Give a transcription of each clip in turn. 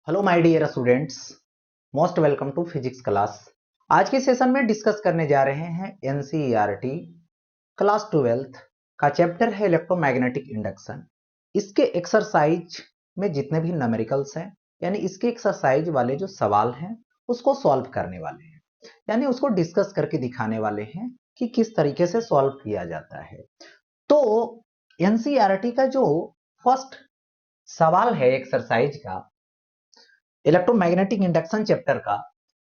Hello my dear students, most welcome to physics class. आज के session में discuss करने जा रहे हैं एनसीईआरटी क्लास 12th का चैप्टर है इलेक्ट्रोमैग्नेटिक इंडक्शन। इसके एक्सरसाइज में जितने भी न्यूमेरिकल्स हैं, यानी इसके एक्सरसाइज वाले जो सवाल हैं उसको सॉल्व करने वाले हैं, यानी उसको डिस्कस करके दिखाने वाले हैं कि किस तरीके से सॉल्व किया जाता है। तो एनसीईआरटी का जो फर्स्ट सवाल है एक्सरसाइज का इलेक्ट्रोमैग्नेटिक इंडक्शन चैप्टर का,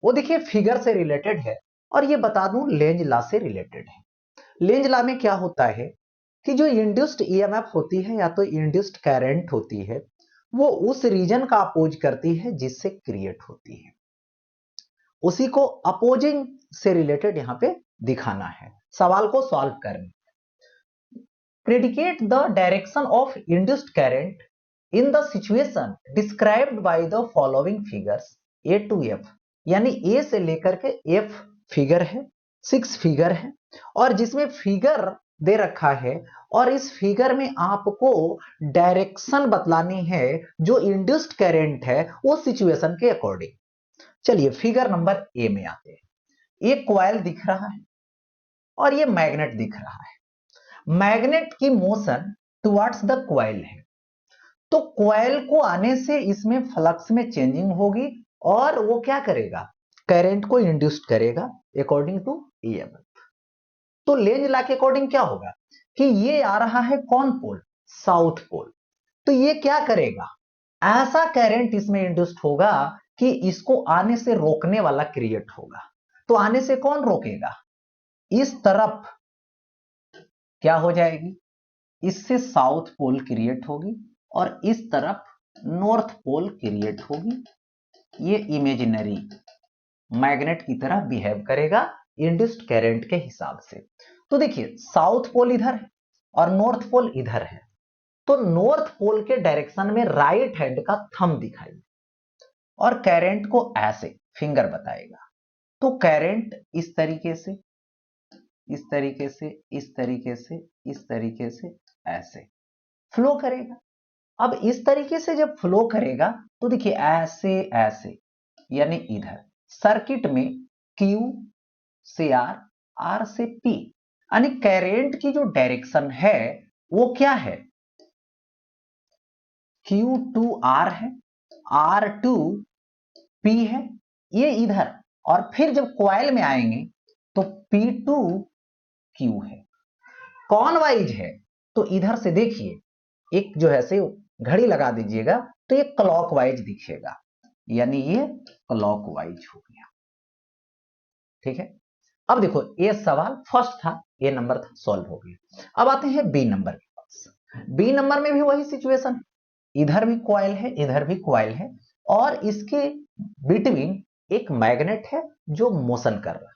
वो देखिए फिगर से रिलेटेड है और ये बता दूं लेंज लॉ से रिलेटेड है। लेंज लॉ में क्या होता है कि जो इंड्यूस्ड ईएमएफ होती है या तो इंड्यूस्ड करंट होती है, वो उस रीजन का अपोज करती है जिससे क्रिएट होती है, उसी को अपोजिंग से रिलेटेड यहां पे दिखाना है, सवाल को सॉल्व करना। Predicate the direction of induced current in the situation described by the following figures A to F, यानी ए से लेकर के एफ फिगर है, 6 फिगर है और जिसमें फिगर दे रखा है और इस फिगर में आपको डायरेक्शन बतलानी है जो इंड्यूस्ड करंट है वो सिचुएशन के अकॉर्डिंग। चलिए फिगर नंबर ए में आते हैं। एक कॉइल दिख रहा है और ये मैग्नेट दिख रहा है। मैग्नेट की मोशन टुवर्ड्स द कॉइल है, तो कॉइल को आने से इसमें फ्लक्स में चेंजिंग होगी और वो क्या करेगा, करंट को इंड्यूस करेगा अकॉर्डिंग टू ईएमएफ। तो लेंज लॉ के अकॉर्डिंग क्या होगा कि ये आ रहा है कौन पोल, साउथ पोल, तो ये क्या करेगा, ऐसा करंट इसमें इंड्यूस्ड होगा कि इसको आने से रोकने वाला क्रिएट होगा। तो आने से कौन रोकेगा, इस तरफ क्या हो जाएगी, इससे साउथ पोल क्रिएट होगी और इस तरफ नॉर्थ पोल क्रिएट होगी। ये इमेजिनरी मैग्नेट की तरह बिहेव करेगा इंड्यूस्ड करंट के हिसाब से। तो देखिए साउथ पोल इधर है और नॉर्थ पोल इधर है, तो नॉर्थ पोल के डायरेक्शन में राइट हैंड का थंब दिखाई और करंट को ऐसे फिंगर बताएगा। तो करंट इस तरीके से, इस तरीके से, इस तरीके से, इस तरीके से ऐसे फ्लो करेगा। अब इस तरीके से जब फ्लो करेगा तो देखिए ऐसे ऐसे, यानी इधर सर्किट में Q से R, R से P, यानी करंट की जो डायरेक्शन है वो क्या है, Q टू R है, R टू P है, ये इधर, और फिर जब कॉइल में आएंगे तो P टू Q है, कौन वाइज है, तो इधर से देखिए एक जो है से घड़ी लगा दीजिएगा तो ये क्लॉकवाइज दिखेगा, यानी ये क्लॉकवाइज हो गया। ठीक है, अब देखो ये सवाल फर्स्ट था, ये नंबर था, सॉल्व हो गया। अब आते हैं बी नंबर के पास। बी नंबर में भी वही सिचुएशन, इधर भी कॉइल है, इधर भी कॉइल है और इसके बिटवीन एक मैग्नेट है जो मोशन कर रहा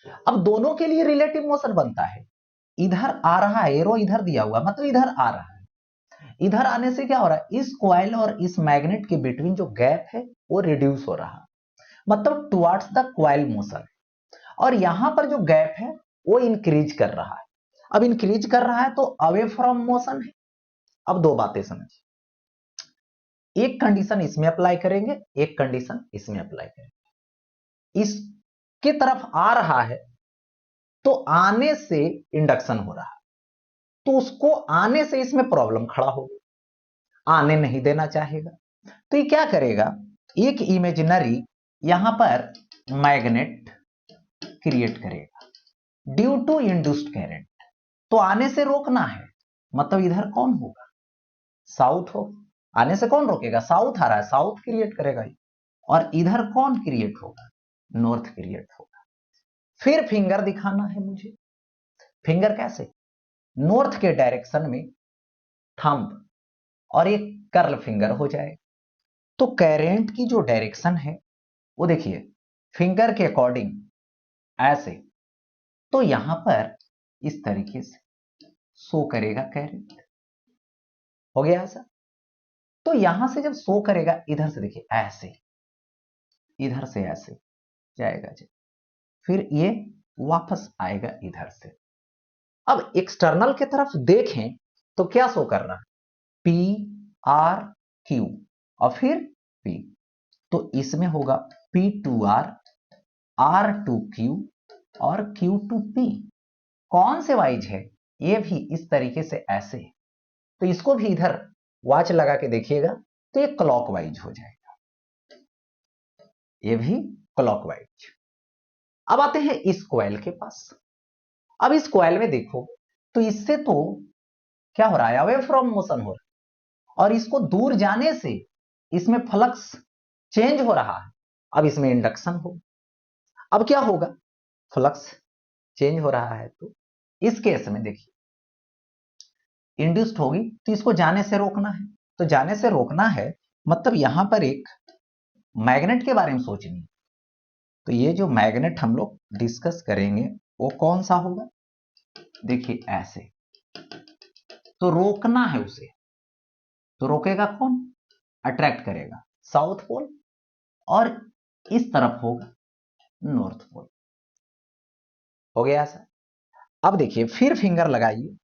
है। अब दोनों के लिए रिलेटिव मोशन बनता है, इधर आ रहा है, एरो इधर दिया हुआ मतलब इधर आ रहा है, इधर आने से क्या हो रहा है, इस कॉइल और इस मैग्नेट के बिटवीन जो गैप है वो रिड्यूस हो रहा है, मतलब टुवर्ड्स द कॉइल मोशन। और यहां पर जो गैप है वो इंक्रीज कर रहा है। अब इंक्रीज कर रहा है तो अवे फ्रॉम मोशन है। अब दो बातें समझिए, एक कंडीशन इसमें अप्लाई करेंगे, एक कंडीशन इसमें अप्लाई करेंगे। इसके तरफ आ रहा है तो आने से इंडक्शन हो रहा है, तो उसको आने से इसमें प्रॉब्लम खड़ा होगा, आने नहीं देना चाहेगा। तो ये क्या करेगा, एक इमेजिनरी यहां पर मैग्नेट क्रिएट करेगा ड्यू टू इंड्यूस्ड करंट। तो आने से रोकना है, मतलब इधर कौन होगा, साउथ हो, आने से कौन रोकेगा, साउथ आ रहा है, साउथ क्रिएट करेगा, और इधर कौन क्रिएट होगा, नॉर्थ क्रिएट होगा। फिर फिंगर दिखाना है मुझे, फिंगर कैसे, नॉर्थ के डायरेक्शन में थंब और एक कर्ल फिंगर हो जाए। तो करंट की जो डायरेक्शन है वो देखिए फिंगर के अकॉर्डिंग ऐसे, तो यहां पर इस तरीके से शो करेगा करंट, हो गया ऐसा। तो यहां से जब शो करेगा इधर से देखिए ऐसे, इधर से ऐसे जाएगा जी, फिर ये वापस आएगा इधर से। अब एक्सटर्नल की तरफ देखें तो क्या शो कर रहा है, P R Q और फिर P। तो इसमें होगा P to R, R to Q और Q to P। कौन से वाइज है? ये भी इस तरीके से ऐसे है, तो इसको भी इधर वॉच लगा के देखिएगा तो ये क्लॉकवाइज हो जाएगा, ये भी क्लॉकवाइज। अब आते हैं इस कॉइल के पास। अब इस कॉइल में देखो तो इससे तो क्या हो रहा है, अवे फ्रॉम मोशन हो रहा है, और इसको दूर जाने से इसमें फ्लक्स चेंज हो रहा है। अब इसमें इंडक्शन हो, अब क्या होगा, फ्लक्स चेंज हो रहा है, तो इस केस में देखिए इंड्यूस्ड होगी, तो इसको जाने से रोकना है। तो जाने से रोकना है मतलब यहां पर एक मैग्नेट के बारे में सोचनी है। तो ये जो मैग्नेट हम लोग डिस्कस करेंगे वो कौन सा होगा, देखिए ऐसे। तो रोकना है उसे, तो रोकेगा कौन, अट्रैक्ट करेगा साउथ पोल, और इस तरफ होगा नॉर्थ पोल। हो गया ऐसा। अब देखिए फिर फिंगर लगाइए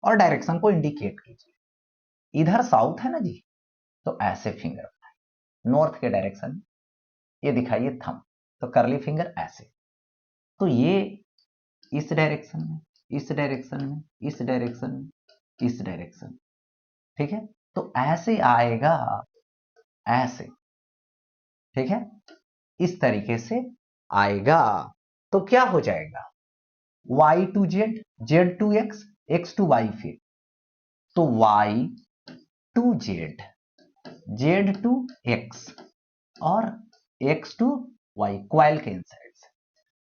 और डायरेक्शन को इंडिकेट कीजिए। इधर साउथ है ना जी, तो ऐसे फिंगर बनाइए नॉर्थ के डायरेक्शन में, ये दिखाइए थंब, तो करली फिंगर ऐसे। तो ये इस डायरेक्शन में, इस डायरेक्शन में, इस डायरेक्शन में, इस डायरेक्शन, ठीक है। तो ऐसे आएगा, ऐसे, ठीक है, इस तरीके से आएगा। तो क्या हो जाएगा, y to z, z to x, x to y, फिर तो y to z, z to x और x टू y, क्वाइल के इनसाइड से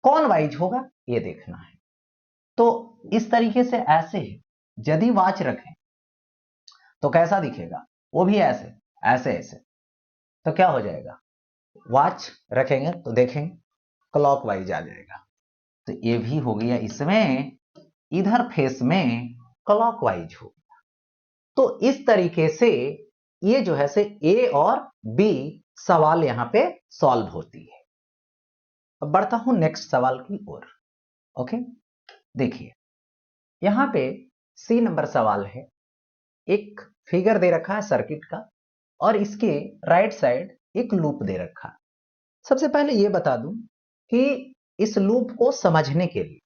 कौन वाइज होगा ये देखना है। तो इस तरीके से ऐसे यदि वॉच रखें तो कैसा दिखेगा, वो भी ऐसे ऐसे ऐसे। तो क्या हो जाएगा, वॉच रखेंगे तो देखेंगे क्लॉकवाइज आ जाएगा। तो ये भी हो गया, इसमें इधर फेस में क्लॉकवाइज हो गया। तो इस तरीके से ये जो है से ए और बी सवाल यहां पे सॉल्व होती है। अब बढ़ता हूं नेक्स्ट सवाल की ओर। ओके, देखिए यहां पे सी नंबर सवाल है। एक फिगर दे रखा है सर्किट का और इसके राइट साइड एक लूप दे रखा है। सबसे पहले ये बता दूं कि इस लूप को समझने के लिए,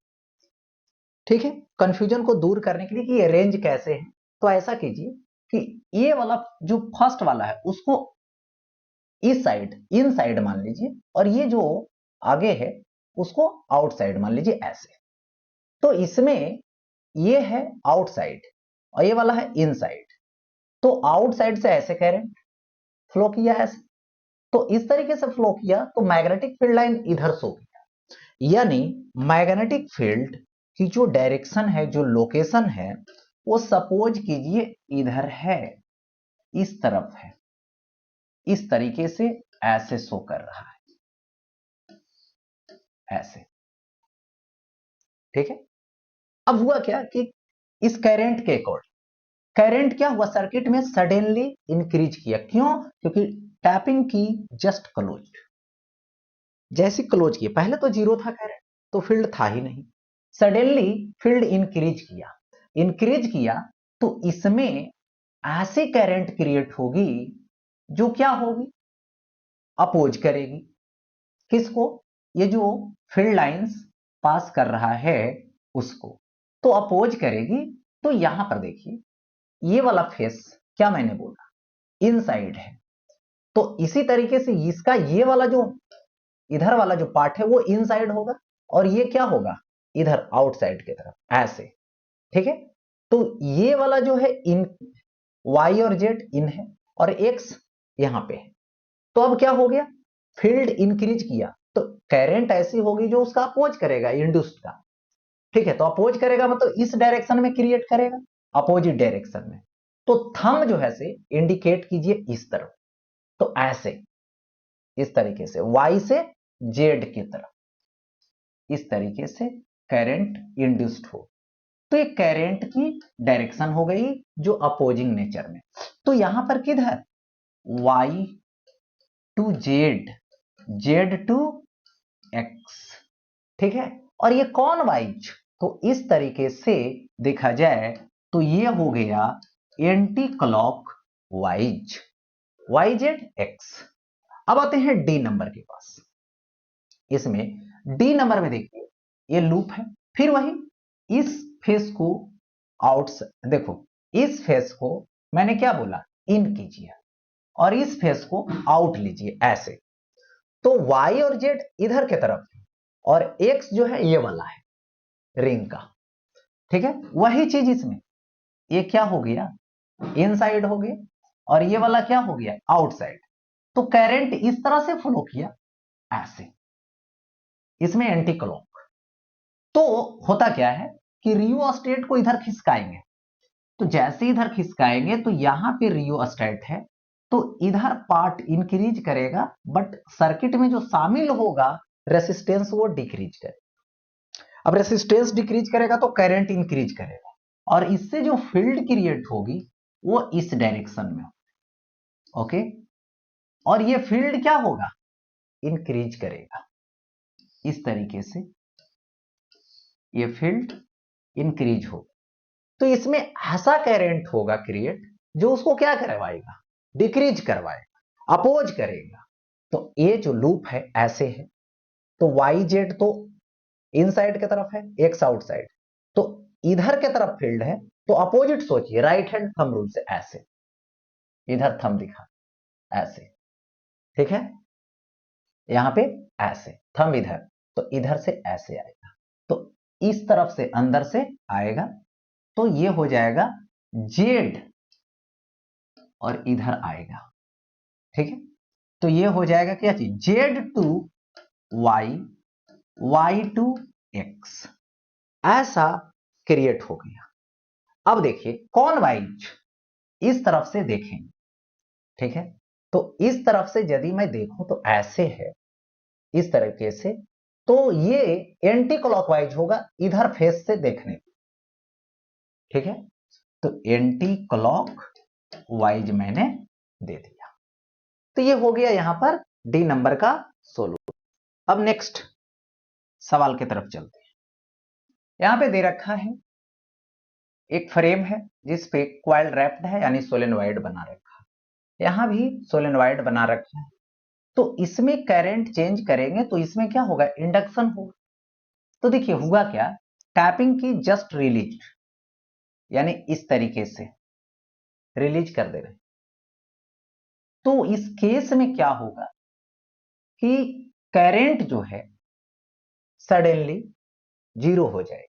ठीक है, कंफ्यूजन को दूर करने के लिए कि ये रेंज कैसे है, तो ऐसा कीजिए कि ये वाला जो फर्स्ट वाला है उसको इस साइड, इन साइड मान लीजिए, और ये जो आगे है उसको आउटसाइड मान लीजिए ऐसे। तो इसमें ये है आउटसाइड और ये वाला है इनसाइड। तो आउटसाइड से ऐसे करंट फ्लो किया ऐसे, तो इस तरीके से फ्लो किया तो मैग्नेटिक फील्ड लाइन इधर सो गया। यानी मैग्नेटिक फील्ड की जो डायरेक्शन है, जो लोकेशन है, वो सपोज कीजिए इधर है, इस तरफ है, इस तरीके से ऐसे शो कर रहा है, ऐसे, ठीक है। अब हुआ क्या कि इस करंट के अकॉर्डिंग करंट क्या हुआ, सर्किट में सडनली इंक्रीज किया। क्यों, क्योंकि टैपिंग की जस्ट क्लोज, जैसे क्लोज किया, पहले तो जीरो था करंट, तो फील्ड था ही नहीं, सडनली फील्ड इंक्रीज किया। इंक्रीज किया तो इसमें ऐसे करंट क्रिएट होगी जो क्या होगी, अपोज करेगी किसको, ये जो फील्ड लाइंस पास कर रहा है उसको, तो अपोज करेगी। तो यहां पर देखिए ये वाला फेस क्या मैंने बोला, इनसाइड है, तो इसी तरीके से इसका ये वाला जो इधर वाला जो पार्ट है वो इनसाइड होगा और ये क्या होगा, इधर आउटसाइड की तरफ ऐसे, ठीक है। तो ये वाला जो है इन, y और z इन है और x यहां पे है। तो अब क्या हो गया, फील्ड इंक्रीज किया तो करंट ऐसी होगी जो उसका अपोज करेगा, इंड्यूस्ड का, ठीक है। तो अपोज करेगा मतलब इस डायरेक्शन में क्रिएट करेगा, अपोजिट डायरेक्शन में। तो थंब जो है से इंडिकेट कीजिए इस तरफ, तो ऐसे इस तरीके से y से z की तरफ, इस तरीके से करंट इंड्यूस्ड हो। तो ये करंट की डायरेक्शन हो गई जो अपोजिंग नेचर में। तो यहां पर किधर, y to z, z to x, ठीक है। और ये कौन वाइज, तो इस तरीके से देखा जाए तो ये हो गया anti clock wise, y z x, अब आते हैं डी नंबर के पास। इसमें डी नंबर में देखिए ये लूप है, फिर वही इस फेस को आउट, देखो इस फेस को मैंने क्या बोला, इन कीजिए और इस फेस को आउट लीजिए ऐसे। तो y और z इधर के तरफ है और x जो है ये वाला है रिंग का, ठीक है। वही चीज इसमें, ये क्या हो गया, इनसाइड हो गया और ये वाला क्या हो गया, आउटसाइड। तो करंट इस तरह से फ्लो किया ऐसे, इसमें एंटी क्लॉक। तो होता क्या है कि रियोस्टेट को इधर खिसकाएंगे, तो जैसे इधर खिसकाएंगे तो यहां पे रियोस्टेट है, तो इधर पार्ट इंक्रीज करेगा, बट सर्किट में जो शामिल होगा रेसिस्टेंस वो डिक्रीज करेगा। अब रेसिस्टेंस डिक्रीज करेगा तो करंट इंक्रीज करेगा, और इससे जो फील्ड क्रिएट होगी वो इस डायरेक्शन में, ओके। और ये फील्ड क्या होगा, इंक्रीज करेगा इस तरीके से, ये फील्ड इंक्रीज होगा। तो इसमें ऐसा करंट होगा क्रिएट जो उसको क्या करवाएगा, डिक्रीज करवाएगा, अपोज करेगा। तो ये जो लूप है ऐसे है, तो वाई जेड तो इनसाइड की तरफ है, एक्स आउटसाइड, तो इधर के तरफ फील्ड है, तो अपोजिट सोचिए, राइट हैंड थंब रूल से ऐसे, इधर थंब दिखा ऐसे, ठीक है, यहां पे ऐसे थंब इधर, तो इधर से ऐसे आएगा, तो इस तरफ से अंदर से आएगा, तो ये हो जाएगा जेड और इधर आएगा, ठीक है। तो ये हो जाएगा क्या चीज, Z to Y, Y to X, ऐसा क्रिएट हो गया। अब देखिए कौन वाइज इस तरफ से देखेंगे, ठीक है। तो इस तरफ से यदि मैं देखूं तो ऐसे है, इस तरीके से, तो ये एंटी क्लॉकवाइज होगा इधर फेस से देखने, ठीक है। तो एंटी क्लॉक वाइज मैंने दे दिया। तो ये हो गया यहां पर डी नंबर का सोल्यूशन। अब नेक्स्ट सवाल की तरफ चलते हैं। यहां पे दे रखा है एक फ्रेम है जिस पे क्वाइल रैप्ड है, यानी सोलेनॉइड बना रखा है, यहां भी सोलेनॉइड बना रखा है। तो इसमें करंट चेंज करेंगे तो इसमें क्या होगा, इंडक्शन होगा। तो देखिए हुआ क्या, टैपिंग की जस्ट रिलीज, यानी इस तरीके से रिलीज कर दे रहे, तो इस केस में क्या होगा कि करंट जो है सडनली जीरो हो जाएगा।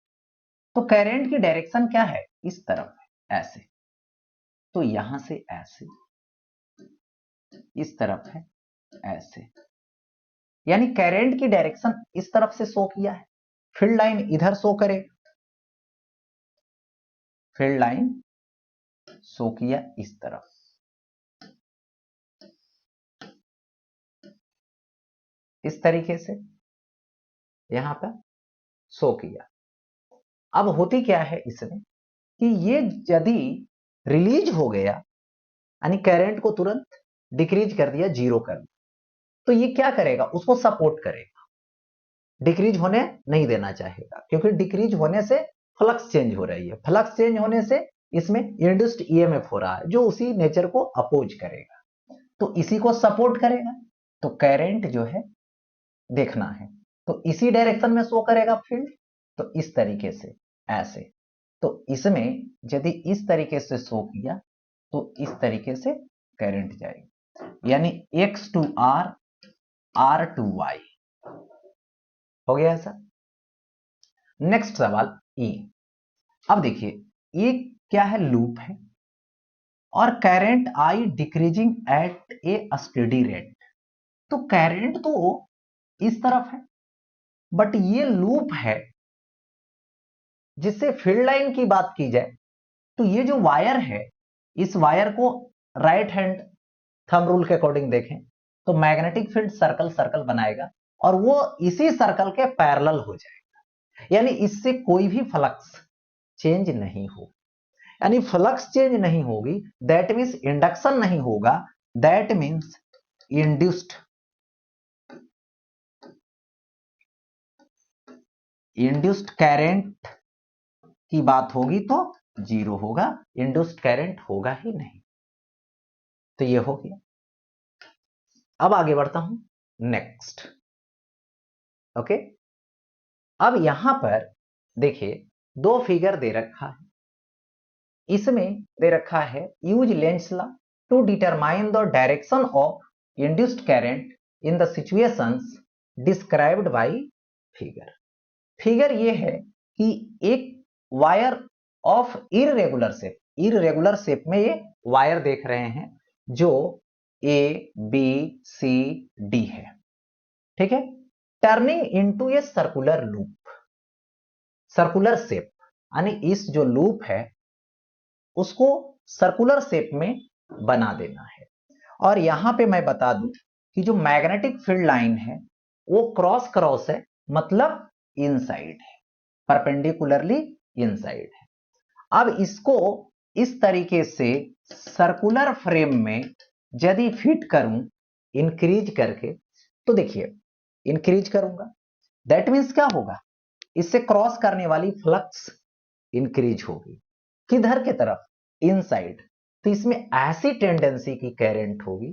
तो करंट की डायरेक्शन क्या है, इस तरफ है ऐसे, तो यहां से ऐसे, इस तरफ है ऐसे, यानी करंट की डायरेक्शन इस तरफ से शो किया है, फील्ड लाइन इधर शो करे, फील्ड लाइन शो किया इस तरफ, इस तरीके से यहां पर शो किया। अब होती क्या है इसमें कि ये यदि रिलीज हो गया, यानी करंट को तुरंत डिक्रीज कर दिया, जीरो कर दिया, तो ये क्या करेगा, उसको सपोर्ट करेगा, डिक्रीज होने नहीं देना चाहेगा, क्योंकि डिक्रीज होने से फ्लक्स चेंज हो रही है, फ्लक्स चेंज होने से इसमें इंड्यूस्ड ईएमएफ हो रहा है जो उसी नेचर को अपोज करेगा, तो इसी को सपोर्ट करेगा। तो करंट जो है देखना है तो इसी डायरेक्शन में शो करेगा फील्ड, तो इस तरीके से ऐसे, तो इसमें यदि इस तरीके से शो किया तो इस तरीके से करंट जाएगी, यानी x to r, r to y, हो गया ऐसा। नेक्स्ट सवाल ई। अब देखिए ये क्या है, लूप है और current I decreasing eight A steady rate. तो करंट तो इस तरफ है, बट ये लूप है, जिससे फील्ड लाइन की बात की जाए तो ये जो वायर है, इस वायर को राइट हैंड थंब रूल के अकॉर्डिंग देखें तो मैग्नेटिक फील्ड सर्कल सर्कल बनाएगा और वो इसी सर्कल के पैरेलल हो जाएगा, यानी इससे कोई भी फ्लक्स चेंज नहीं हो, यानी फ्लक्स चेंज नहीं होगी, दैट मीन्स इंडक्शन नहीं होगा, दैट मीन्स इंड्यूस्ड करंट की बात होगी तो जीरो होगा, इंड्यूस्ड करंट होगा ही नहीं। तो ये हो गया। अब आगे बढ़ता हूं नेक्स्ट। ओके, अब यहां पर देखिए दो फिगर दे रखा है, इसमें दे रखा है use Lenz law to determine the direction of induced current in the situations described by figure. Figure ये है कि एक वायर ऑफ इररेगुलर शेप में ये वायर देख रहे हैं जो ए बी सी डी है, ठीक है, turning into a circular loop, circular shape, यानी इस जो लूप है उसको सर्कुलर शेप में बना देना है। और यहां पे मैं बता दूं कि जो मैग्नेटिक फील्ड लाइन है वो क्रॉस क्रॉस है, मतलब इनसाइड है, परपेंडिकुलरली इनसाइड है। अब इसको इस तरीके से सर्कुलर फ्रेम में यदि फिट करूं इंक्रीज करके, तो देखिए इंक्रीज करूंगा, दैट मीन्स क्या होगा, इससे क्रॉस करने वाली फ्लक्स इंक्रीज होगी, किधर के तरफ, इनसाइड। तो इसमें ऐसी टेंडेंसी की करंट होगी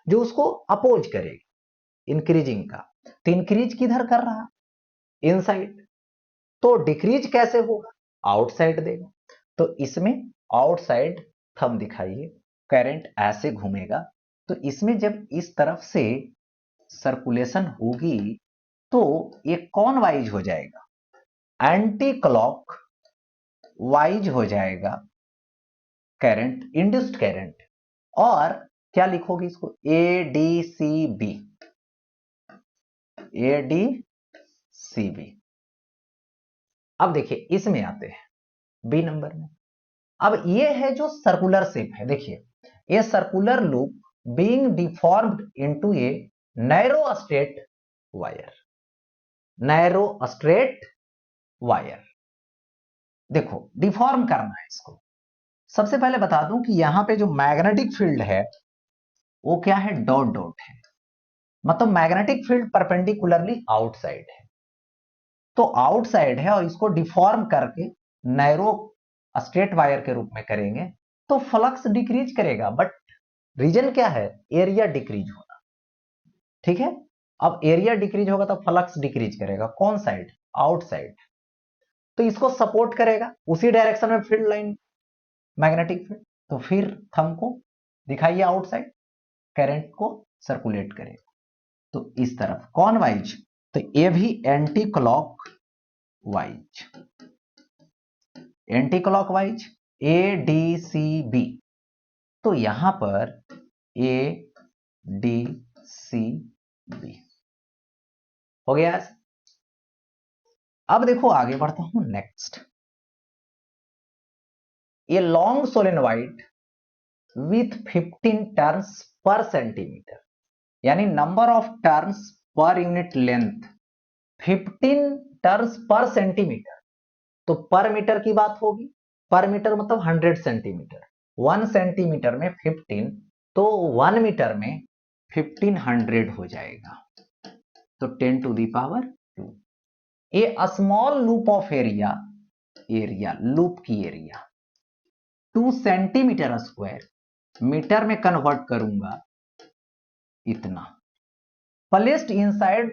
जो उसको अपोज करेगी इंक्रीजिंग का। तो इंक्रीज किधर कर रहा, इनसाइड, तो डिक्रीज कैसे होगा, आउटसाइड देगा। तो इसमें आउटसाइड थंब दिखाइए, करंट ऐसे घूमेगा, तो इसमें जब इस तरफ से सर्कुलेशन होगी तो ये कौन वाइज हो जाएगा, एंटी क्लॉक वाइज हो जाएगा करंट, इंड्यूस्ड करंट। और क्या लिखोगे इसको, A D C B, A D C B. अब देखिए इसमें आते हैं बी नंबर में। अब ये है जो सर्कुलर शेप है, देखिए ये circular loop being deformed into a narrow straight wire, narrow straight wire. देखो डिफॉर्म करना है इसको, सबसे पहले बता दूं कि यहां पे जो मैग्नेटिक फील्ड है वो क्या है, डॉट डॉट है, मतलब मैग्नेटिक फील्ड परपेंडिकुलरली आउटसाइड है, तो आउटसाइड है और इसको डिफॉर्म करके नैरो स्ट्रेट वायर के रूप में करेंगे तो फ्लक्स डिक्रीज करेगा, बट रीजन क्या है, एरिया डिक्रीज होना, ठीक है। अब एरिया डिक्रीज होगा तो फ्लक्स डिक्रीज करेगा, कौन साइड, आउटसाइड, तो इसको सपोर्ट करेगा उसी डायरेक्शन में फील्ड लाइन, मैग्नेटिक फील्ड। तो फिर थंब को दिखाइए आउटसाइड, करंट को सर्कुलेट करेगा, तो इस तरफ कौन वाइज, तो ये भी anticlockwise, anticlockwise, A D C B. तो यहां पर ए डी सी बी हो गया। अब देखो आगे बढ़ता हूं नेक्स्ट, ये long solenoid with 15 turns per centimetre, यानी number of turns per unit length 15 turns per centimetre, तो पर मीटर की बात होगी, पर मीटर मतलब 100 सेंटीमीटर, 1 सेंटीमीटर में 15, तो 1 मीटर में 1500 हो जाएगा, तो 10 to the power 2। A small loop of area, area loop की एरिया 2 सेंटीमीटर स्क्वायर, मीटर में कन्वर्ट करूंगा इतना, placed inside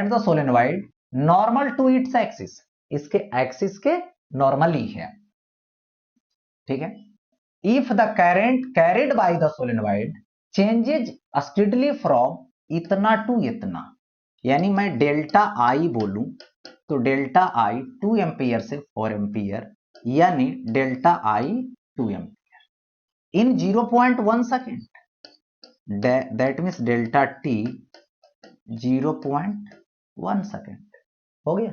the solenoid normal to its axis, इसके एक्सिस के नॉर्मली है, ठीक है। If the current carried by the solenoid changes steadily from इतना टू इतना, यानी मैं डेल्टा आई बोलूं तो डेल्टा आई 2 एम्पियर से 4 एम्पियर, यानी delta I 2 ampere in 0.1 second, that means delta T 0.1 second हो गया।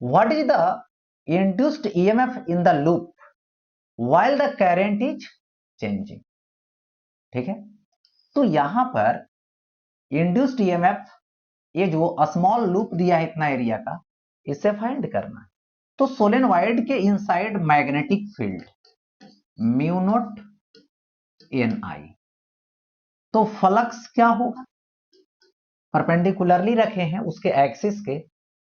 What is the induced EMF in the loop while the current is changing, ठीक है। तो यहां पर इंड्यूस्ड ईएमएफ, ये जो स्मॉल लूप दिया है इतना एरिया का, इससे फाइंड करना है। तो सोलेनोइड के inside magnetic field mu naught N I, तो फ्लक्स क्या होगा, परपेंडिकुलरली रखे हैं उसके एक्सिस के,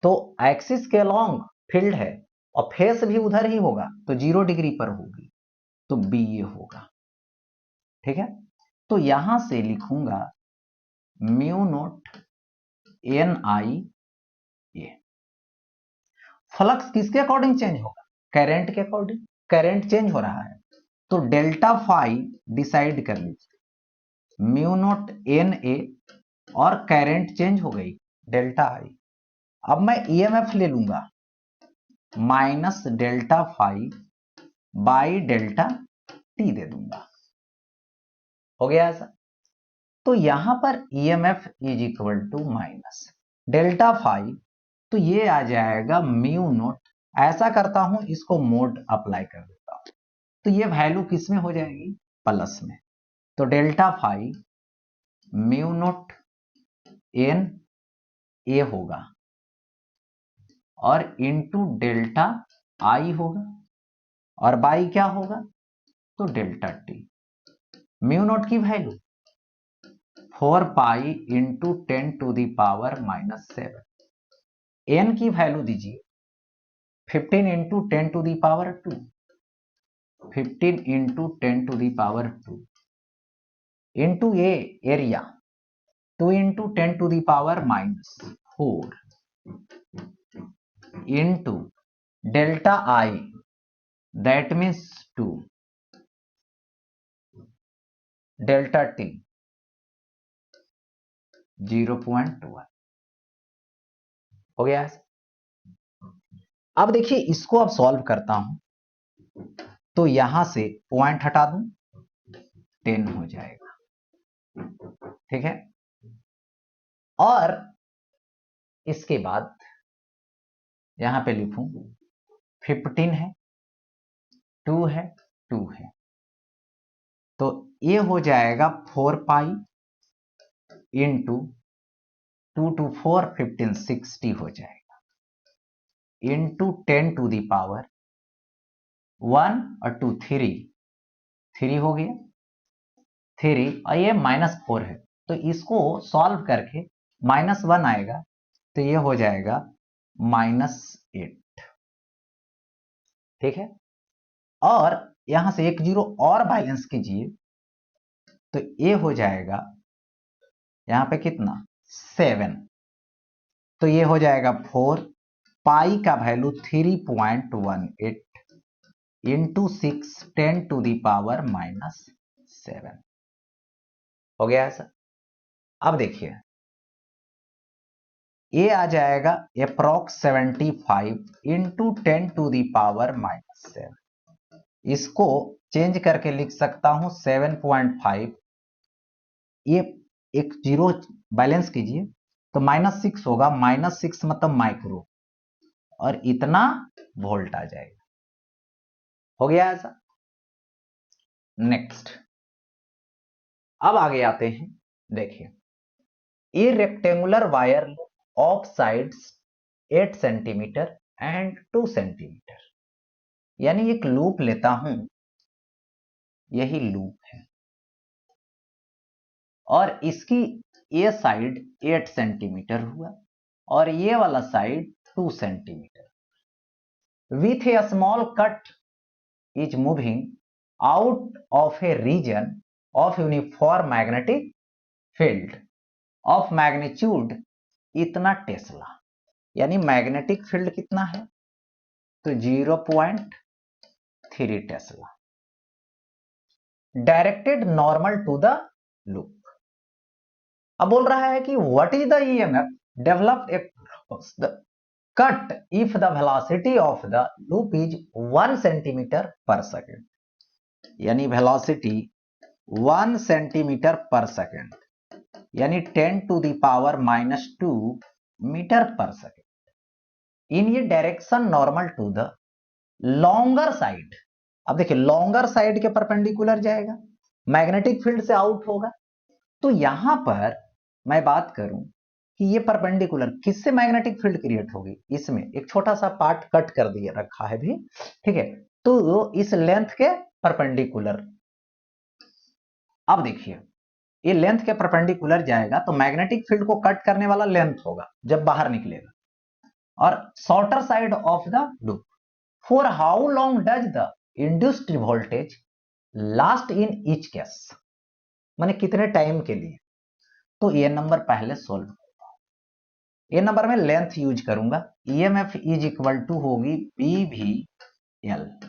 तो एक्सिस के अलोंग फील्ड है और फेस भी उधर ही होगा, तो 0 डिग्री पर होगी, तो बी ये होगा, ठीक है। तो यहां से लिखूंगा म्यू नोट एन आई ए। फ्लक्स किसके अकॉर्डिंग चेंज होगा? करंट के अकॉर्डिंग। करंट चेंज हो रहा है तो डेल्टा फाई डिसाइड कर लीजिए, म्यू नोट एन ए और करंट चेंज हो गई डेल्टा आई। अब मैं ईएमएफ ले लूंगा minus delta phi by delta T दे दूंगा। हो गया ऐसा? तो यहां पर EMF is equal to minus delta phi, तो ये आ जाएगा म्यू नोट। ऐसा करता हूं, इसको मोड अप्लाई कर देता हूं, तो ये वैल्यू किस में हो जाएगी? प्लस में। तो delta phi mu naught N A होगा और इनटू डेल्टा आई होगा और बाई क्या होगा? तो डेल्टा टी। म्यू नोट की value 4 pi into 10 to the power minus 7। N की वैल्यू दीजिए 15 into 10 to the power 2, 15 into 10 to the power 2 into A area 2 into 10 to the power minus 4 into delta I, that means 2, delta T 0.1। हो गया है? अब देखिए इसको अब solve करता हूं तो यहां से पॉइंट हटा दूं, 10 हो जाएगा। ठीक है, और इसके बाद यहां पे लिखूं 15 है, 2 है, 2 है, तो ये हो जाएगा 4 पाई इंटू 2 टू 4 15 60 हो जाएगा इंटू 10 टू दी पावर 1 और 2 3, 3 हो गया 3, और ये -4 है तो इसको सॉल्व करके -1 आएगा तो ये हो जाएगा -8। ठीक है, और यहां से एक जीरो और बैलेंस कीजिए तो ये हो जाएगा यहां पे कितना 7, तो ये हो जाएगा 4 पाई का value 3.18 into 6 10 to the power -7। हो गया ऐसा? अब देखिए ये आ जाएगा approx 75 into 10 to the power -7। इसको चेंज करके लिख सकता हूं 7.5, ये एक जीरो बैलेंस कीजिए तो -6 होगा, -6 मतलब माइक्रो, और इतना वोल्ट आ जाएगा। हो गया ऐसा? नेक्स्ट, अब आगे आते हैं। देखिए ये rectangular wire of sides 8 centimetre and 2 centimetre, यानी एक लूप लेता हूं, यही लूप है, और इसकी ये साइड 8 सेंटीमीटर हुआ और ये वाला side 2 centimetre. With a small cut is moving out of a region of uniform magnetic field of magnitude इतना टेस्ला, यानी मैग्नेटिक फील्ड कितना है? तो 0.3 tesla, directed normal to the loop. अब बोल रहा है कि what is the EMF developed across the cut if the velocity of the loop is 1 centimetre per second, यानी वेलोसिटी 1 सेंटीमीटर पर सेकेंड, यानी 10 to the power -2 metre per second in ये direction normal to the longer side. अब देखिए longer side के perpendicular जाएगा, magnetic field से out होगा। तो यहां पर मैं बात करूं कि ये परपेंडिकुलर किससे मैग्नेटिक फील्ड क्रिएट होगी, इसमें एक छोटा सा पार्ट कट कर दिया रखा है भी, ठीक है, तो इस लेंथ के परपेंडिकुलर। अब देखिए ये लेंथ के परपेंडिकुलर जाएगा तो मैग्नेटिक फील्ड को कट करने वाला लेंथ होगा जब बाहर निकलेगा, और shorter side of the loop. For how long does the induced voltage last in each case, माने कितने टाइम के लिए? तो ए नंबर पहले सोल्व। ए नंबर में लेंथ यूज करूंगा, ईएमएफ इज इक्वल टू होगी बी भी एल।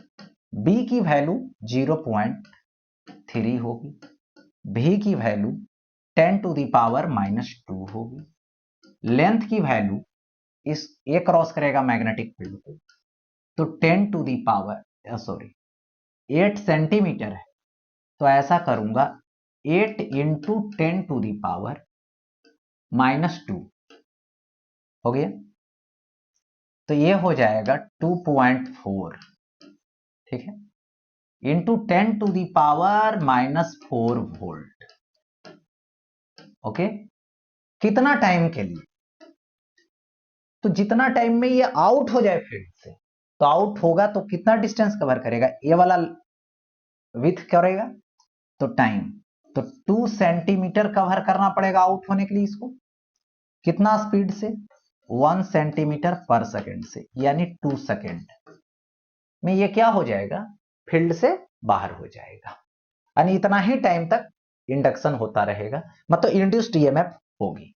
बी की वैल्यू 0.3 होगी, भी की वैल्यू 10 टू द पावर -2 होगी, लेंथ की वैल्यू इस ए क्रॉस करेगा मैग्नेटिक फील्ड को, तो 10 टू दी पावर 8 सेंटीमीटर है, तो ऐसा करूंगा 8 इंटू 10 टू दी पावर -2 हो गया, तो ये हो जाएगा 2.4, ठीक है, into 10 to the power -4 volt. Okay, कितना टाइम के लिए? तो जितना टाइम में ये आउट हो जाए फील्ड से, तो आउट होगा तो कितना डिस्टेंस कवर करेगा? ये वाला विथ करेगा तो टाइम, तो 2 सेंटीमीटर कवर करना पड़ेगा आउट होने के लिए इसको। कितना स्पीड से? 1 सेंटीमीटर पर सेकेंड से, यानी 2 सेकेंड में ये क्या हो जाएगा? फील्ड से बाहर हो जाएगा, यानी इतना ही टाइम तक इंडक्शन होता रहेगा, मतलब इंड्यूस्ड ईएमएफ होगी।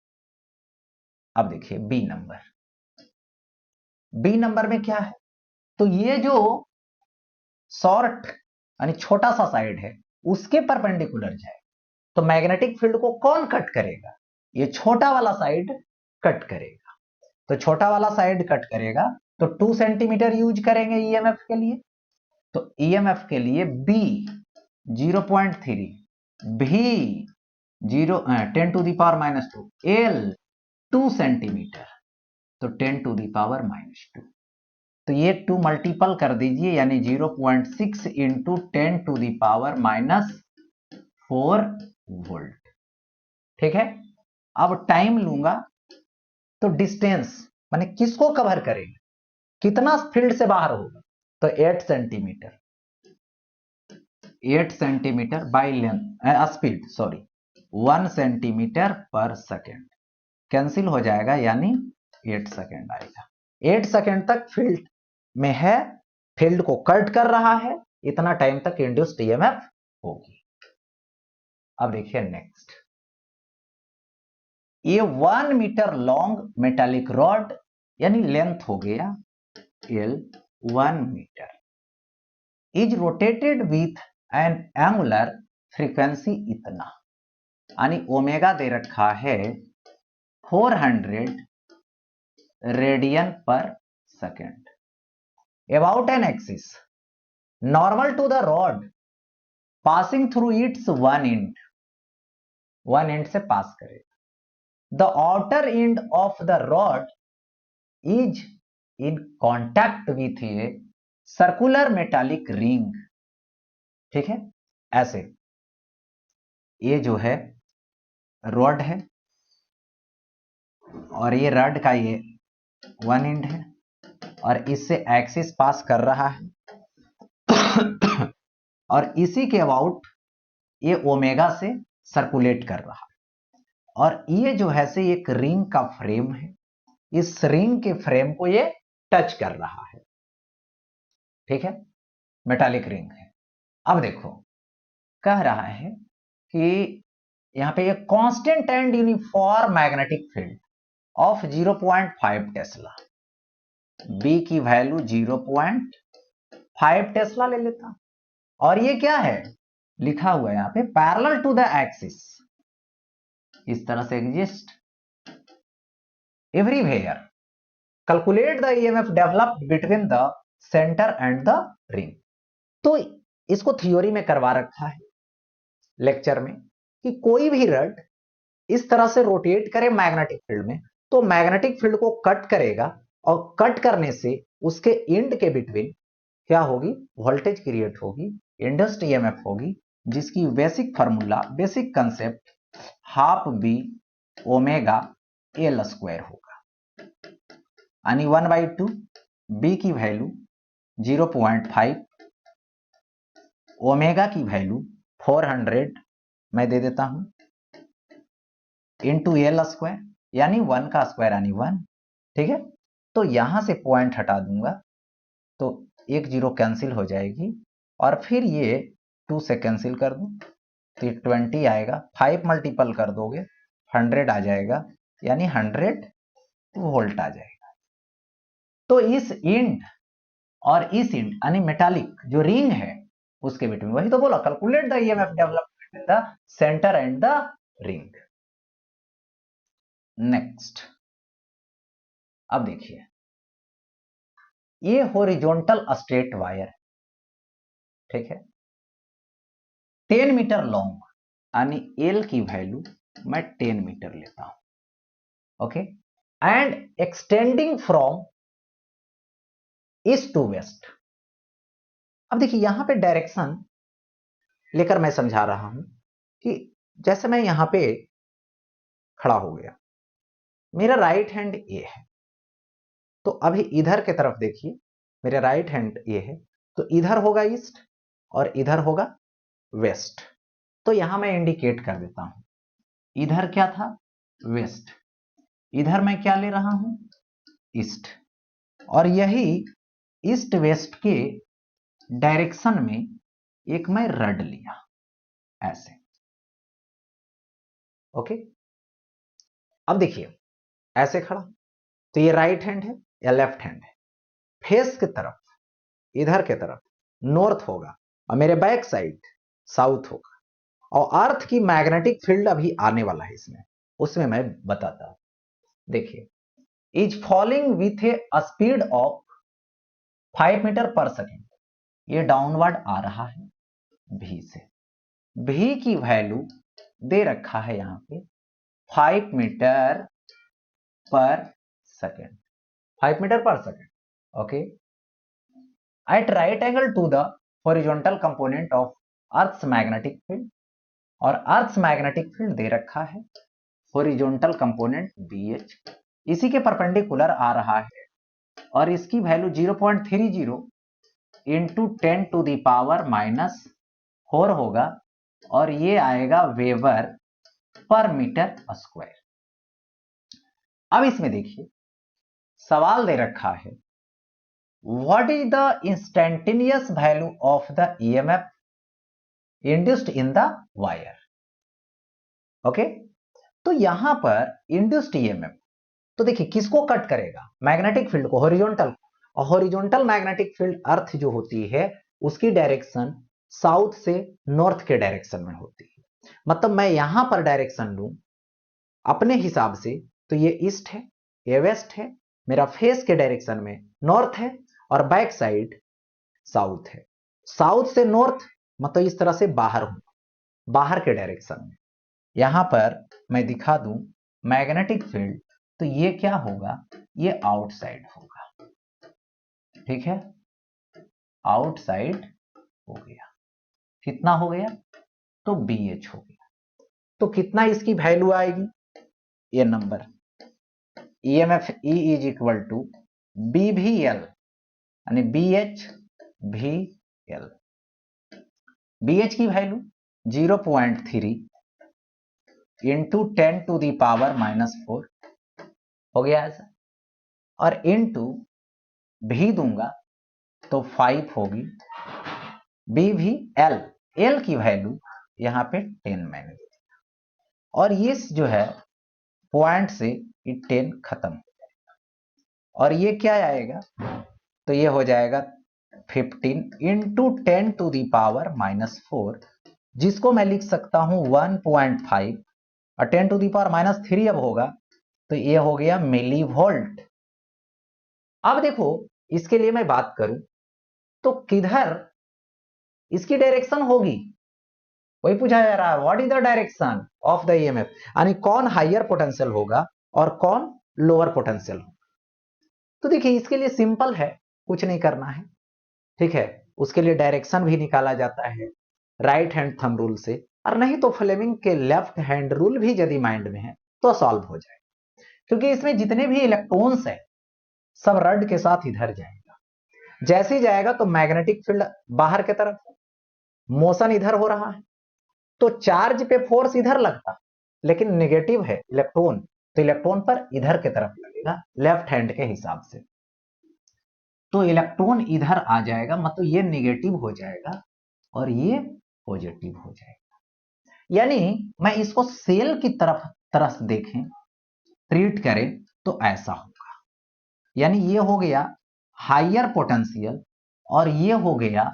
अब देखिए बी नंबर, बी नंबर में क्या है? तो ये जो शॉर्ट यानी छोटा सा साइड है उसके परपेंडिकुलर जाए, तो मैग्नेटिक फील्ड को कौन कट करेगा? ये छोटा वाला साइड कट करेगा। तो छोटा वाला साइड कट करेगा तो 2 सेंटीमीटर यूज करेंगे ईएमएफ के लिए, तो ईएमएफ के लिए बी 0.3, भी 10 to the power -2, L 2 centimetre, तो 10 टू दी पावर -2, तो ये 2 मल्टीपल कर दीजिए, यानी 0.6 into 10 to the power -4 volt, ठीक है। अब टाइम लूंगा तो डिस्टेंस माने किसको कवर करेगा, कितना फील्ड से बाहर होगा, तो 8 centimetre, 8 centimetre by length speed 1 centimetre per second cancel हो जाएगा, यानी 8 सेकेंड आएगा। 8 सेकेंड तक फील्ड में है, फील्ड को कट कर रहा है, इतना टाइम तक इंड्यूस्ड ईएमएफ होगी। अब देखिए नेक्स्ट, ये 1 मीटर लॉन्ग मेटालिक रॉड, यानी लेंथ हो गया L 1 metre, is rotated with an angular frequency इतना, यानी ओमेगा दे रखा है 400 radian per second, about an axis normal to the rod passing through its one end से पास करेगा। The outer end of the rod is in contact with a circular metallic ring, ठीक है। ऐसे ये जो है रॉड है और ये रॉड का ये वन एंड है और इससे एक्सिस पास कर रहा है और इसी के अबाउट ये ओमेगा से सर्कुलेट कर रहा है, और ये जो है से एक रिंग का फ्रेम है, इस रिंग के फ्रेम को ये टच कर रहा है, ठीक है, मेटालिक रिंग है। अब देखो कह रहा है कि यहां पे ये constant and uniform magnetic field of 0.5 tesla, B की वैल्यू 0.5 टेस्ला ले लेता, और ये क्या है लिखा हुआ है यहां पे, पैरेलल टू द एक्सिस, इस तरह से exist everywhere, calculate the EMF developed between the centre and the ring. तो इसको थ्योरी में करवा रखा है लेक्चर में कि कोई भी रड इस तरह से रोटेट करे मैग्नेटिक फील्ड में, तो मैग्नेटिक फील्ड को कट करेगा और कट करने से उसके एंड के बिटवीन क्या होगी, वोल्टेज क्रिएट होगी, इंड्यूस्ड ईएमएफ होगी, जिसकी basic formula, basic concept half B omega L square होगा, यानी 1/2 बी की वैल्यू 0.5, ओमेगा की वैल्यू 400 मैं दे देता हूं इंटू एल स्क्वायर, यानी 1 का स्क्वायर यानी 1, ठीक है। तो यहां से पॉइंट हटा दूंगा तो 1 0 कैंसिल हो जाएगी, और फिर ये 2 से कैंसिल कर दूं तो 20 आएगा, 5 मल्टीपल कर दोगे 100 आ जाएगा, यानी 100 वोल्ट आ जाएगा। तो इस इंड और इस इंड यानी मेटालिक जो रिंग है उसके बिटवीन, वही तो बोला, calculate the EMF development in the centre and the ring. Next, अब देखिए, ये हॉरिजॉन्टल स्ट्रेट वायर, ठीक है, 10 मीटर लॉन्ग, यानी एल की वैल्यू मैं 10 मीटर लेता हूं, okay, and extending from east to west. अब देखिए यहां पे डायरेक्शन लेकर मैं समझा रहा हूं कि जैसे मैं यहां पे खड़ा हो गया, मेरा राइट हैंड ये है, तो अभी इधर के तरफ देखिए, मेरा राइट हैंड ये है, तो इधर होगा ईस्ट और इधर होगा वेस्ट। तो यहां मैं इंडिकेट कर देता हूं, इधर क्या था, वेस्ट, इधर मैं क्या ले रहा हूं, ईस्ट, और यही ईस्ट वेस्ट के डायरेक्शन में एक मैं रड लिया ऐसे, ओके। अब देखिए ऐसे खड़ा, तो ये राइट हैंड है या लेफ्ट हैंड है, फेस की तरफ, इधर के तरफ नॉर्थ होगा और मेरे बैक साइड साउथ होगा, और अर्थ की मैग्नेटिक फील्ड अभी आने वाला है इसमें, उसमें मैं बताता हूं। देखिए, is falling with a speed of 5 metre per second, ये डाउनवर्ड आ रहा है भी से, भी की वैल्यू दे रखा है यहां पे 5 metre per second, 5 metre per second, okay, at right angle to the horizontal component of earth's magnetic field, और अर्थ्स मैग्नेटिक फील्ड दे रखा है हॉरिजॉन्टल कंपोनेंट BH, इसी के परपेंडिकुलर आ रहा है, और इसकी value 0.30 into 10 to the power -4 होगा, और ये आएगा वेबर पर मीटर स्क्वायर। अब इसमें देखिए सवाल दे रखा है, what is the instantaneous value of the EMF induced in the wire, okay. तो यहां पर इंड्यूस्ड EMF, तो देखिए किसको कट करेगा, मैग्नेटिक फील्ड को, हॉरिजॉन्टल, और हॉरिजॉन्टल मैग्नेटिक फील्ड अर्थ जो होती है उसकी डायरेक्शन साउथ से नॉर्थ के डायरेक्शन में होती है। मतलब मैं यहां पर डायरेक्शन लूं अपने हिसाब से, तो ये ईस्ट है, ये वेस्ट है, मेरा फेस के डायरेक्शन में नॉर्थ है, और बैक साइड साउथ है। साउथ से नॉर्थ मतलब इस तरह से बाहर हूं, बाहर के डायरेक्शन में। यहां पर मैं दिखा दूं मैग्नेटिक फील्ड, तो ये क्या होगा, ये आउटसाइड होगा, ठीक है, आउटसाइड हो गया, कितना हो गया, तो BH हो गया। तो कितना इसकी वैल्यू आएगी, ये number EMF E is equal to BVL, यानी BH VL, BH की value 0.3 into 10 to the power -4 हो गया ऐसा, और इंटू भी दूंगा तो 5 होगी, BVL, L की वैल्यू यहां पे 10 मैंने दी, और ये जो है पॉइंट से ये 10 खत्म हो जाएगा, और ये क्या आएगा, तो ये हो जाएगा 15 इंटू 10 टू दी पावर -4, जिसको मैं लिख सकता हूं 1.5, और 10 टू दी पावर -3 अब होगा, तो ये हो गया मिली वोल्ट। अब देखो इसके लिए मैं बात करूं तो किधर इसकी डायरेक्शन होगी, वही पूछा जा रहा है, what is the direction of the EMF, यानी कौन हायर पोटेंशियल होगा और कौन लोअर पोटेंशियल होगा। तो देखिए इसके लिए सिंपल है, कुछ नहीं करना है, ठीक है, उसके लिए डायरेक्शन भी निकाला जाता है राइट हैंड थंब रूल से, और नहीं तो फ्लेमिंग के लेफ्ट हैंड रूल भी यदि माइंड में है तो सॉल्व हो जाए, क्योंकि इसमें जितने भी इलेक्ट्रॉन्स है सब रड के साथ इधर जाएगा, जैसे ही जाएगा तो मैग्नेटिक फील्ड बाहर की तरफ, मोशन इधर हो रहा है, तो चार्ज पे फोर्स इधर लगता, लेकिन नेगेटिव है इलेक्ट्रॉन, तो इलेक्ट्रॉन पर इधर की तरफ लगेगा लेफ्ट हैंड के हिसाब से, तो इलेक्ट्रॉन इधर आ जाएगा, मतलब ये नेगेटिव हो जाएगा और ये पॉजिटिव हो जाएगा। यानी मैं इसको सेल की तरफ तरह से देखें, ट्रीट करें तो ऐसा होगा। यानी ये हो गया हायर पोटेंशियल और ये हो गया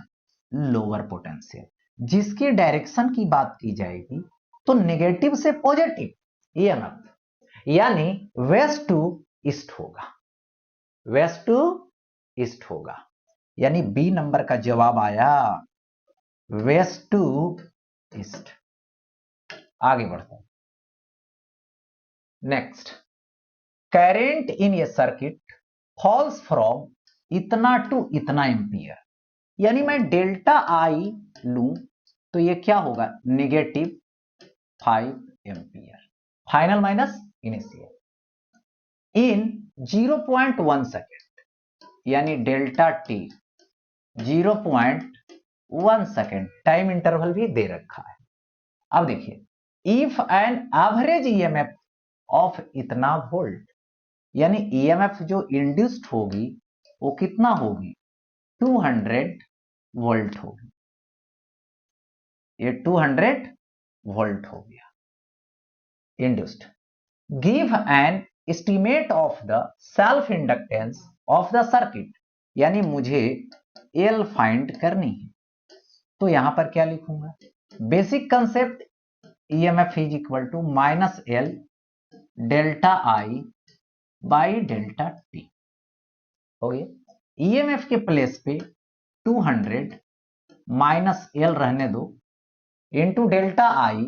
लोअर पोटेंशियल। जिसकी डायरेक्शन की बात की जाएगी तो नेगेटिव से पॉजिटिव ईएमएफ, यानी वेस्ट टू ईस्ट होगा, वेस्ट टू ईस्ट होगा। यानी बी नंबर का जवाब आया वेस्ट टू ईस्ट। आगे बढ़ते हैं। Next, current in a circuit falls from इतना टू इतना एम्पियर। यानी मैं डेल्टा आई लूं तो ये क्या होगा, negative 5 ampere, final minus initial in 0.1 second, यानी delta T 0.1 second, time interval भी दे रखा है। अब देखिए, if an average EMF of इतना वोल्ट, यानी ईएमएफ जो इंड्यूस्ड होगी वो कितना होगी, 200 वोल्ट होगी। ये 200 वोल्ट हो गया induced. Give an estimate of the self inductance of the circuit, यानी मुझे एल फाइंड करनी है। तो यहां पर क्या लिखूंगा, basic concept EMF is equal to minus L delta I by delta T हो गया। ईएमएफ के प्लेस पे 200 माइनस एल रहने दो इंटू डेल्टा आई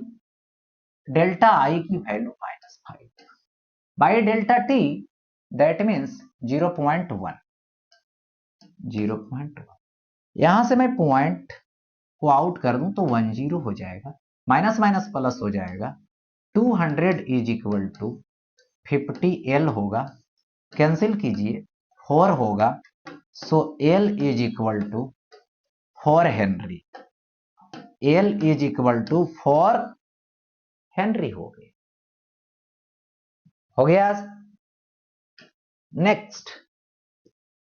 की value -5 by delta T, that means 0.1। यहां से मैं पॉइंट को आउट कर दूं तो 10 हो जाएगा, माइनस माइनस प्लस हो जाएगा। 200 इज इक्वल टू 50 एल होगा, कैंसिल कीजिए 4 होगा, so L is equal to 4 henry, L is equal to 4 henry हो गया। नेक्स्ट,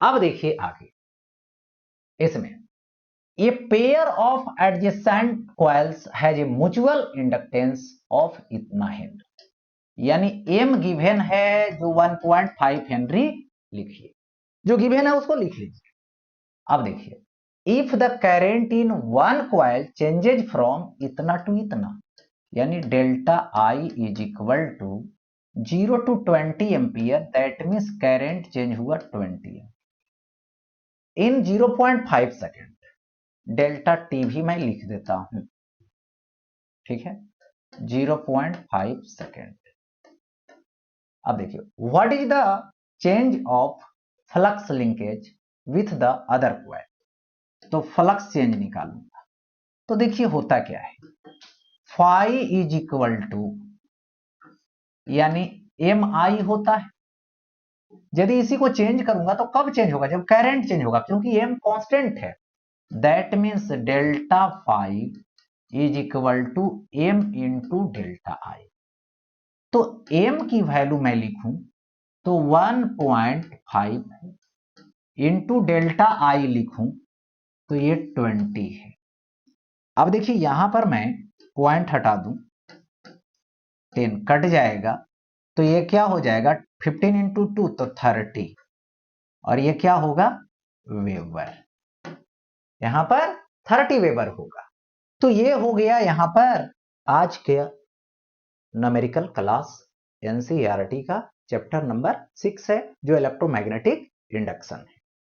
अब देखिए आगे, इसमें ये pair of adjacent coils has a mutual inductance of इतना हेनरी, यानी एम गिवन है जो 1.5 हेनरी लिखिए, जो गिवन है उसको लिख लीजिए। अब देखिए, if the current in one coil changes from इतना टू इतना, यानी delta I is equal to 0 to 20 ampere, that means current change हुआ 20 इन 0.5 सेकेंड। डेल्टा टी भी मैं लिख देता हूं, ठीक है, 0.5 सेकेंड। अब देखिए, what is the change of flux linkage with the other coil, तो फ्लक्स चेंज निकालूंगा। तो देखिए होता क्या है, फाई इज इक्वल टू, यानी एम आई होता है। यदि इसी को चेंज करूंगा तो कब चेंज होगा, जब करंट चेंज होगा, क्योंकि एम कांस्टेंट है। That means delta phi is equal to M into delta I. तो एम की वैल्यू मैं लिखूं तो 1.5 इंटू डेल्टा आई लिखूं तो ये 20 है। अब देखिए यहां पर मैं पॉइंट हटा दूं, 10 कट जाएगा, तो ये क्या हो जाएगा, 15 इंटू 2 तो 30, और ये क्या होगा, वेबर, यहां पर 30 वेबर होगा। तो ये हो गया यहां पर आज के न्यूमेरिकल क्लास एनसीईआरटी का चैप्टर नंबर 6 है, जो इलेक्ट्रोमैग्नेटिक इंडक्शन है।